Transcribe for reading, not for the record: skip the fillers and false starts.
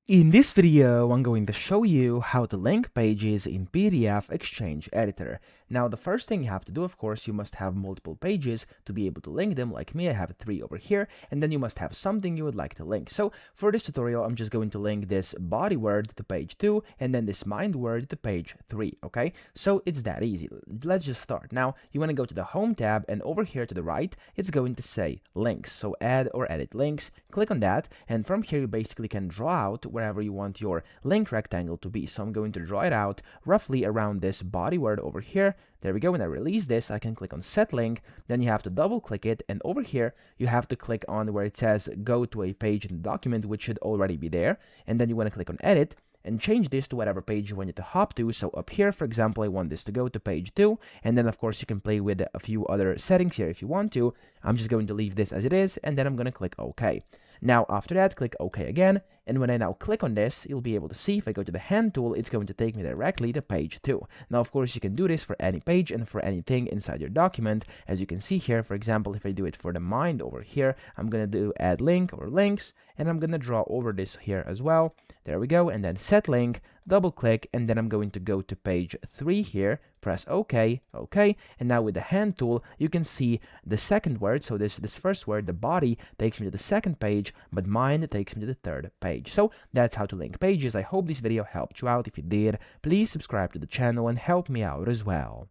In this video, I'm going to show you how to link pages in PDF XChange Editor. Now, the first thing you have to do, of course, you must have multiple pages to be able to link them. Like me, I have 3 over here, and then you must have something you would like to link. So for this tutorial, I'm just going to link this body word to page 2, and then this mind word to page 3, okay? So it's that easy. Let's just start. Now, you want to go to the Home tab, and over here to the right, it's going to say Links. So add or edit links. Click on that, and from here, you basically can draw out wherever you want your link rectangle to be. So I'm going to draw it out roughly around this body word over here. There we go. When I release this, I can click on set link. Then you have to double click it, and over here you have to click on where it says go to a page in the document, which should already be there. And then you want to click on edit and change this to whatever page you want it to hop to. So up here, for example, I want this to go to page 2, and then of course you can play with a few other settings here if you want to. I'm just going to leave this as it is, and then I'm going to click OK. Now after that, click OK again, and when I now click on this, you'll be able to see if I go to the hand tool, it's going to take me directly to page 2. Now of course you can do this for any page and for anything inside your document. As you can see here, for example, if I do it for the mind over here, I'm going to do add link or links, and I'm going to draw over this here as well. There we go, and then set link, double click, and then I'm going to go to page 3 here, press OK, OK, and now with the hand tool, you can see the second word. So this first word, the body, takes me to the second page, but mind takes me to the third page. So that's how to link pages. I hope this video helped you out. If it did, please subscribe to the channel and help me out as well.